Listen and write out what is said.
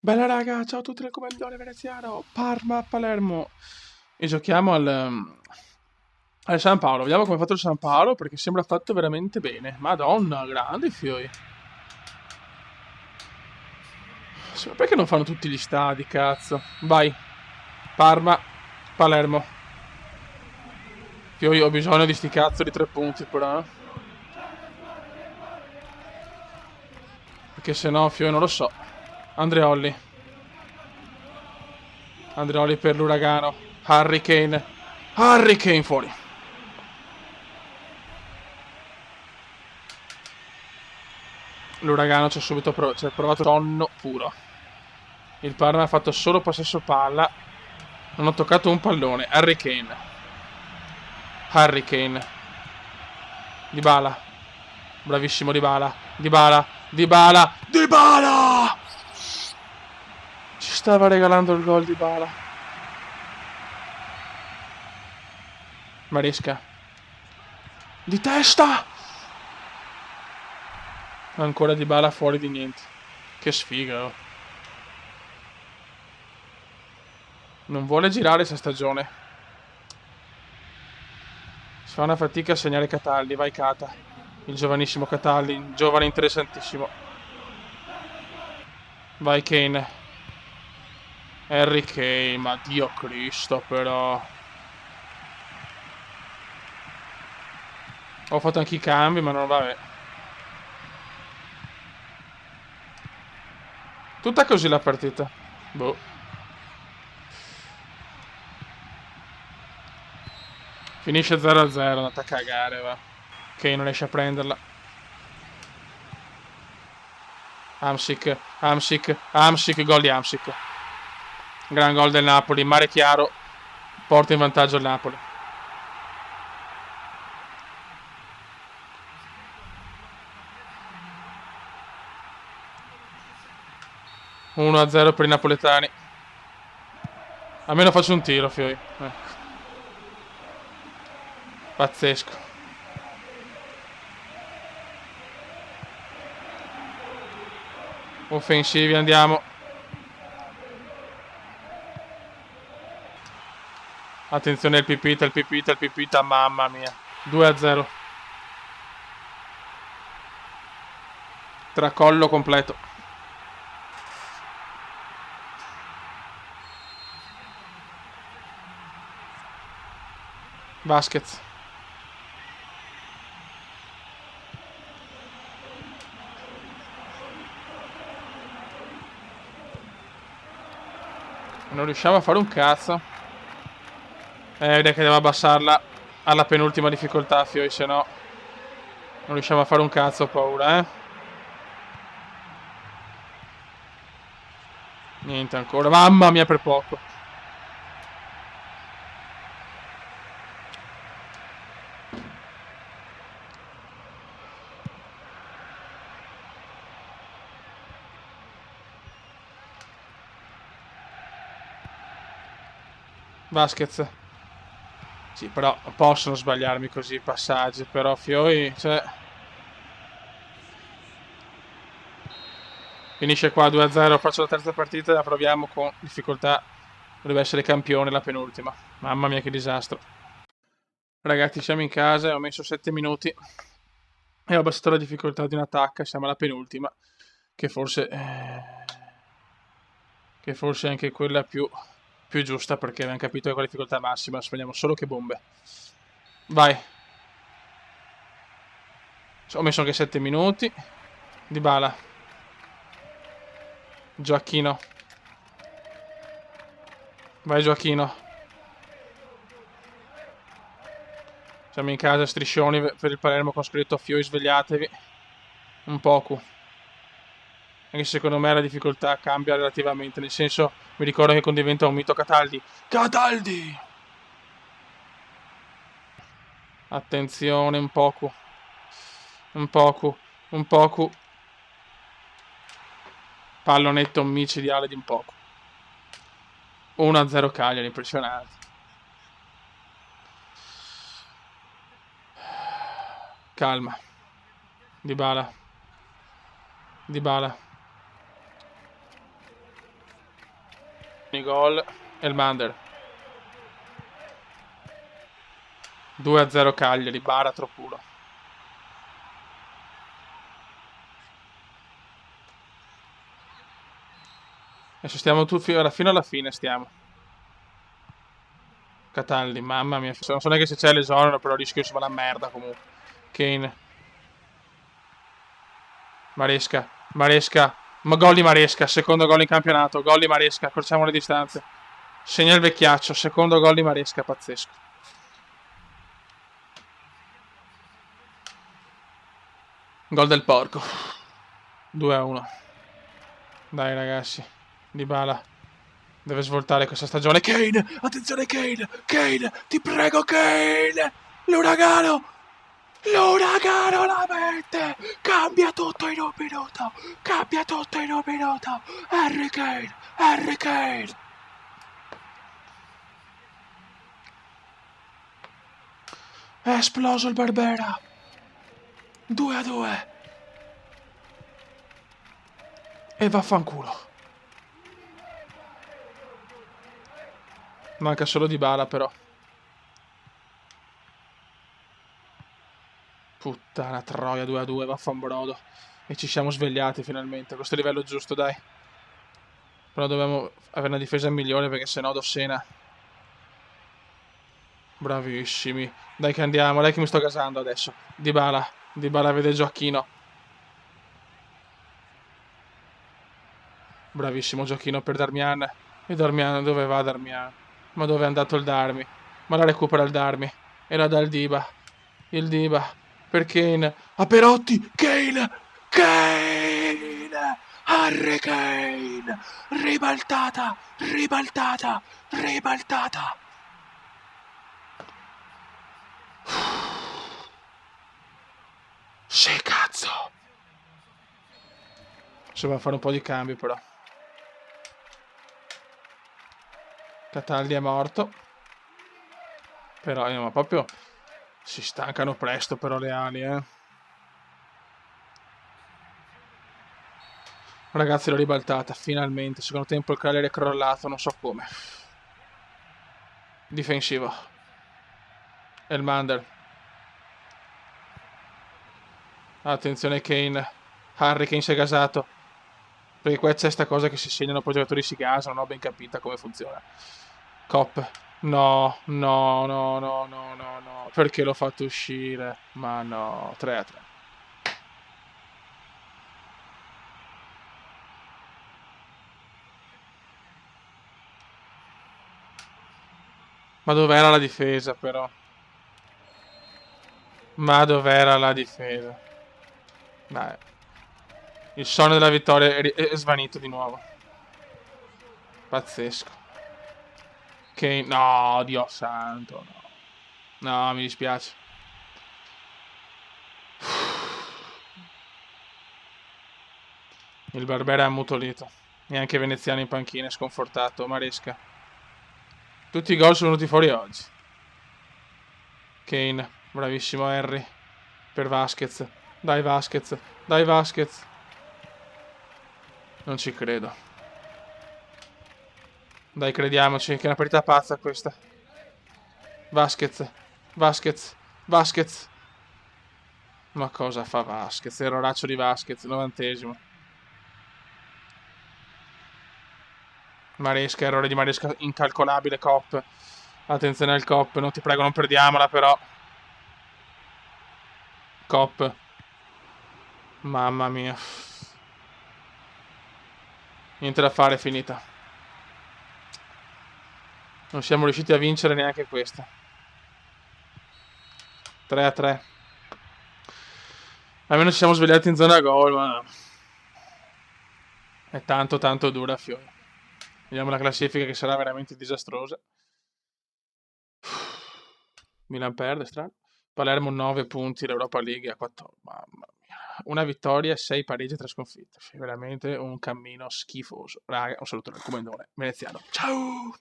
Bella raga, ciao a tutti dal Comandone Veneziano, Parma, Palermo. E giochiamo al San Paolo. Vediamo come ha fatto il San Paolo perché sembra fatto veramente bene. Madonna, grandi fioi. Perché non fanno tutti gli stadi, cazzo? Vai, Parma, Palermo. Fioi, ho bisogno di sti cazzo di 3 punti però. Perché se no, Fioi non lo so. Andreolli. Andreolli per l'uragano. Harry Kane. Harry Kane fuori. L'uragano ci ha subito provato sonno puro. Il Parma ha fatto solo possesso palla. Non ho toccato un pallone. Harry Kane. Harry Kane. Dybala. Bravissimo Dybala. Dybala. Dybala. Dybala! Ci stava regalando il gol Dybala. Maresca. Di testa! Ancora Dybala fuori di niente. Che sfiga, oh. Non vuole girare questa stagione. Si fa una fatica a segnare Cataldi. Vai Cata. Il giovanissimo Cataldi. Giovane interessantissimo. Vai Kane. Harry Kane. Ma Dio Cristo però. Ho fatto anche i cambi ma non vabbè. Tutta così la partita. Boh. Finisce 0-0, andate a cagare, va. Ok, non riesce a prenderla. Hamsik, Hamsik, Hamsik, gol di Hamsik. Gran gol del Napoli, mare chiaro. Porta in vantaggio il Napoli. Uno 0 per i napoletani. Almeno faccio un tiro, Fioi. Ecco. Pazzesco. Offensivi, andiamo. Attenzione al Pipita, mamma mia. 2-0. Tracollo completo. Vasquez. Non riusciamo a fare un cazzo. Direi che devo abbassarla alla penultima difficoltà, Fioi, se no non riusciamo a fare un cazzo, ho paura, Niente ancora, mamma mia per poco. Vasquez. Sì, però possono sbagliarmi così i passaggi, però Fioi, cioè... Finisce qua 2-0, faccio la terza partita e la proviamo con difficoltà. Dovrebbe essere campione la penultima. Mamma mia che disastro. Ragazzi, siamo in casa e ho messo 7 minuti. E ho abbassato la difficoltà di un attacco, siamo alla penultima. Che forse... che forse è anche quella più giusta perché abbiamo capito che con la difficoltà massima spegniamo solo che bombe. Vai. Ho messo anche 7 minuti. Dybala. Gioacchino. Vai Gioacchino. Siamo in casa, striscioni per il Palermo con scritto Fioi svegliatevi. Un poco. Anche se secondo me la difficoltà cambia relativamente. Nel senso, mi ricordo che quando diventa un mito Cataldi. Cataldi! Attenzione, un poco. Un poco. Un poco. Pallonetto micidiale di un poco. 1-0 Cagliari, impressionante. Calma. Dybala. Dybala. Gol. Elmander. 2-0 Cagliari, baratro puro. Adesso stiamo fino alla fine stiamo. Cataldi, mamma mia. Non so neanche se c'è l'esonero, però rischio che si va la merda comunque. Kane. Maresca. Maresca. Ma gol di Maresca, secondo gol in campionato. Gol di Maresca, accorciamo le distanze. Segna il vecchiaccio, secondo gol di Maresca, pazzesco. Gol del porco. 2-1. Dai ragazzi. Dybala deve svoltare questa stagione. Kane, attenzione Kane. Kane, ti prego Kane. L'uragano. L'uragano la mette. Cambia tutto in un minuto. Cambia tutto in un minuto. Harry Kane. Harry Kane. È esploso il Barbera. 2-2. E vaffanculo. Manca solo Dybala però. Puttana troia, 2-2, vaffanbrodo. E ci siamo svegliati finalmente. A questo livello giusto, dai. Però dobbiamo avere una difesa migliore perché sennò Dossena. Bravissimi. Dai che andiamo, dai che mi sto gasando adesso. Dybala. Dybala vede Gioacchino. Bravissimo Gioacchino per Darmian. E Darmian, dove va Darmian? Ma dove è andato il Darmi? Ma la recupera il Darmi. E la dà il Diba. Il Diba. Per Kane. A Perotti. Kane. Kane. Harry Kane. Ribaltata. Ribaltata. Ribaltata. Sì, cazzo. Se va a fare un po' di cambi però. Cataldi è morto. Però, ma proprio si stancano presto però le ali, Ragazzi, l'ho ribaltata, finalmente. Secondo tempo il Cagliari è crollato, non so come. Difensivo. Elmander. Attenzione Kane. Harry Kane si è gasato. Perché qua c'è sta cosa che si segnano, poi i giocatori si gasano, non ho ben capita come funziona. Cop. No, no, no, no, no, no, no. Perché l'ho fatto uscire? Ma no, 3-3. Ma dov'era la difesa però? Ma dov'era la difesa? Dai. Il sogno della vittoria è svanito di nuovo. Pazzesco. Kane. No, Dio santo, no. No, mi dispiace. Il Barbera è ammutolito. Neanche Veneziano in panchina è sconfortato. Maresca. Tutti i gol sono venuti fuori oggi. Kane. Bravissimo Harry. Per Vasquez. Dai Vasquez. Dai Vasquez. Non ci credo. Dai, crediamoci, che è una partita pazza questa. Vasquez. Vasquez. Vasquez. Ma cosa fa Vasquez? Erroraccio di Vasquez, 90esimo. Maresca, errore di Maresca incalcolabile, Cop. Attenzione al Cop, non ti prego, non perdiamola però. Cop. Mamma mia. Niente da fare, è finita. Non siamo riusciti a vincere neanche questa. 3-3. Almeno ci siamo svegliati in zona gol, ma è tanto tanto dura, Fiore. Vediamo la classifica che sarà veramente disastrosa. Milan perde, strano. Palermo 9 punti, l'Europa League a 14. Mamma mia. Una vittoria, 6 pareggi e 3 sconfitte. Veramente un cammino schifoso. Raga, un saluto dal comandone veneziano. Ciao!